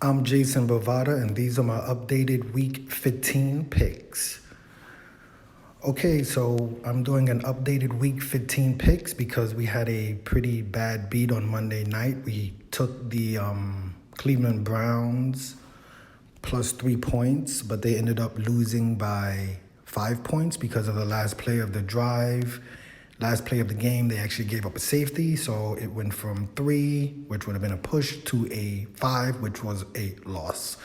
I'm Jason Bovada, and these are my updated Week 15 picks. Okay, so I'm doing an updated Week 15 picks because we had a pretty bad beat on Monday night. We took the Cleveland Browns plus 3 points, but they ended up losing by 5 points because of the last play of the drive. Last play of the game, they actually gave up a safety, so it went from 3, which would have been a push, to a 5, which was a loss.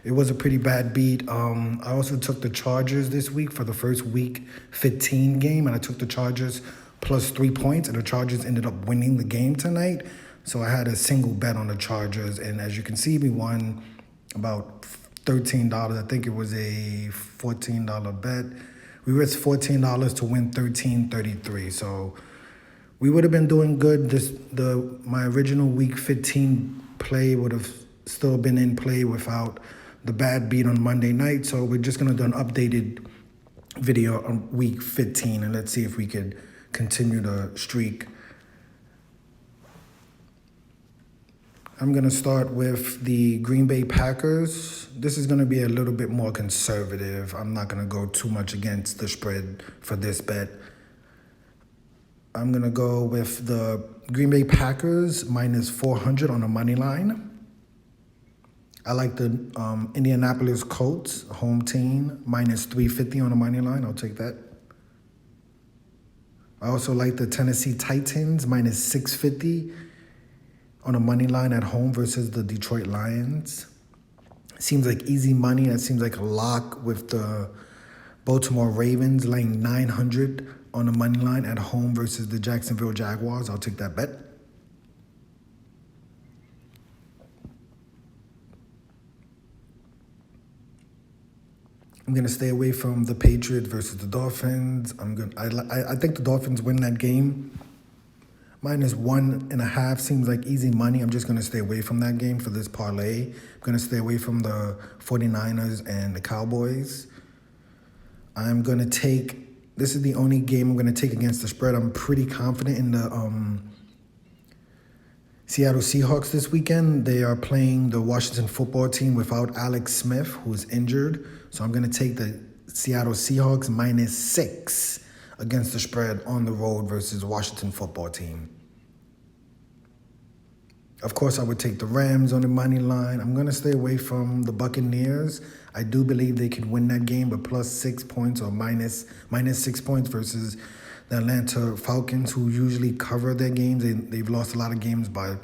It was a pretty bad beat. I also took the Chargers this week for the first Week 15 game, and I took the Chargers plus 3 points, and the Chargers ended up winning the game tonight. So I had a single bet on the Chargers, and as you can see, we won about $13. I think it was a $14 bet. We risked $14 to win $13.33. So we would have been doing good. My original Week 15 play would have still been in play without the bad beat on Monday night. So we're just gonna do an updated video on Week 15, and let's see if we could continue the streak. I'm going to start with the Green Bay Packers. This is going to be a little bit more conservative. I'm not going to go too much against the spread for this bet. I'm going to go with the Green Bay Packers minus 400 on the money line. I like the Indianapolis Colts, home team, minus 350 on the money line. I'll take that. I also like the Tennessee Titans, minus 650 on a money line at home versus the Detroit Lions. Seems like easy money. That seems like a lock with the Baltimore Ravens laying 900 on the money line at home versus the Jacksonville Jaguars. I'll take that bet. I'm gonna stay away from the Patriots versus the Dolphins. I think the Dolphins win that game. Minus 1.5 seems like easy money. I'm just going to stay away from that game for this parlay. I'm going to stay away from the 49ers and the Cowboys. I'm going to take, this is the only game I'm going to take against the spread. I'm pretty confident in the Seattle Seahawks this weekend. They are playing the Washington football team without Alex Smith, who is injured. So I'm going to take the Seattle Seahawks minus 6 against the spread on the road versus Washington football team. Of course, I would take the Rams on the money line. I'm going to stay away from the Buccaneers. I do believe they could win that game, but plus 6 points or minus 6 points versus the Atlanta Falcons, who usually cover their games. They've lost a lot of games by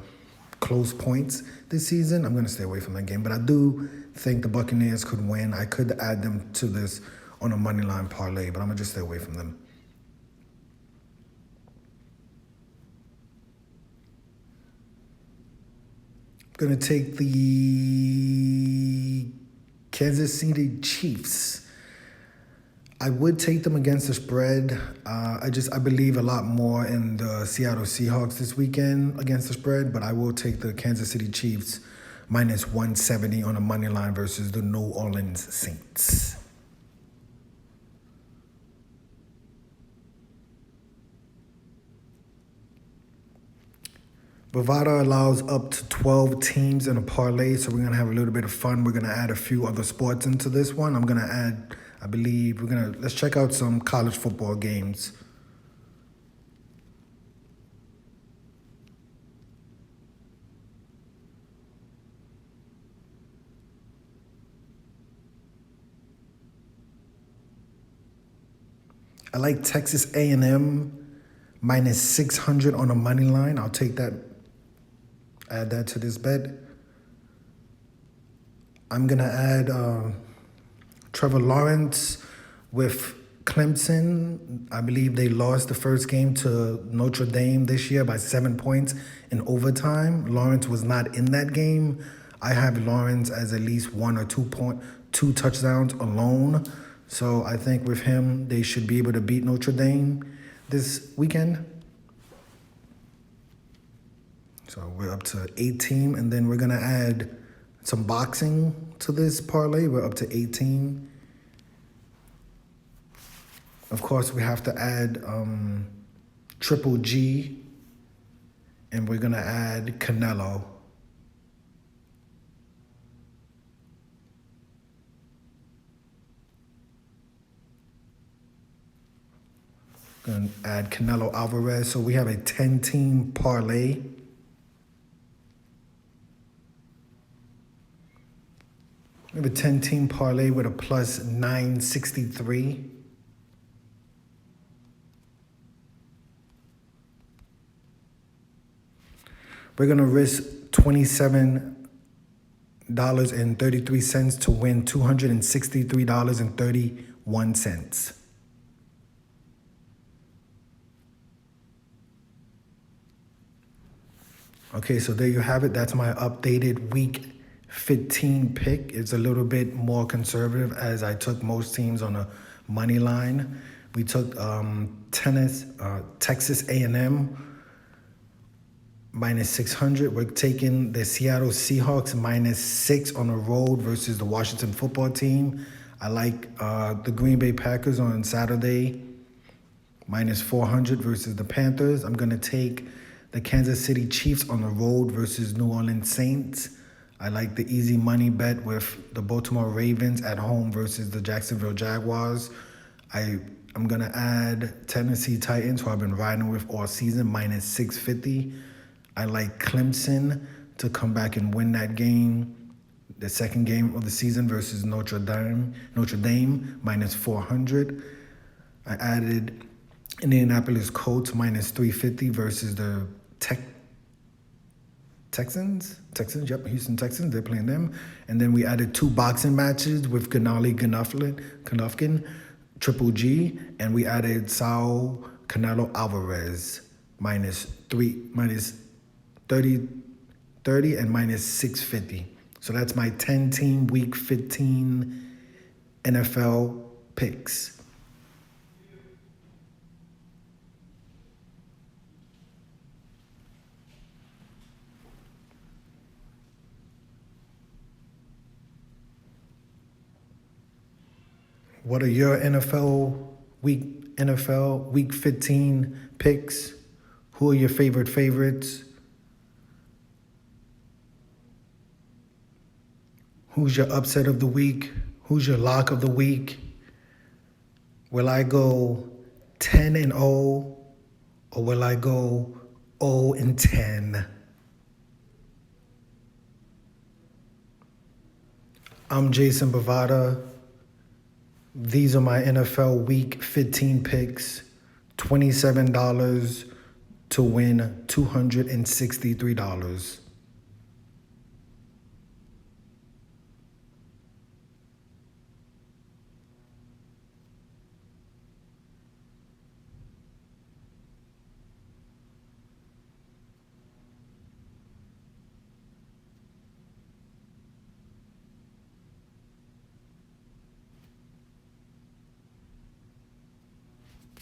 close points this season. I'm going to stay away from that game, but I do think the Buccaneers could win. I could add them to this on a money line parlay, but I'm going to just stay away from them. Going to take the Kansas City Chiefs. I would take them against the spread. I believe a lot more in the Seattle Seahawks this weekend against the spread, but I will take the Kansas City Chiefs minus 170 on a money line versus the New Orleans Saints. Bovada allows up to 12 teams in a parlay, so we're going to have a little bit of fun. We're going to add a few other sports into this one. I'm going to add, let's check out some college football games. I like Texas A&M minus 600 on a money line. I'll take that. Add that to this bet. I'm going to add Trevor Lawrence with Clemson. I believe they lost the first game to Notre Dame this year by 7 points in overtime. Lawrence was not in that game. I have Lawrence as at least 1 or 2 touchdowns alone. So I think with him, they should be able to beat Notre Dame this weekend. So we're up to 18, and then we're going to add some boxing to this parlay. We're up to 18. Of course, we have to add Triple G, and we're going to add Canelo. Gonna add Canelo Alvarez. So we have a 10-team parlay. We have a 10-team parlay with a plus 963. We're gonna risk $27.33 to win $263.31. Okay, so there you have it. That's my updated week 15 pick. It's a little bit more conservative as I took most teams on a money line. We took Texas A&M minus 600. We're taking the Seattle Seahawks minus 6 on the road versus the Washington football team. I like the Green Bay Packers on Saturday minus 400 versus the Panthers. I'm going to take the Kansas City Chiefs on the road versus New Orleans Saints. I like the easy money bet with the Baltimore Ravens at home versus the Jacksonville Jaguars. I'm going to add Tennessee Titans, who I've been riding with all season, minus 650. I like Clemson to come back and win that game, the second game of the season versus Notre Dame, minus 400. I added Indianapolis Colts minus 350 versus the Texans, Houston Texans, they're playing them. And then we added 2 boxing matches with Gennady Golovkin, Triple G, and we added Saul Canelo Alvarez minus 30 and minus 650. So that's my 10-team week 15 NFL picks. What are your NFL week 15 picks? Who are your favorites? Who's your upset of the week? Who's your lock of the week? Will I go 10-0 or will I go 0-10? I'm Jason Bovada. These are my NFL Week 15 picks. $27 to win $263.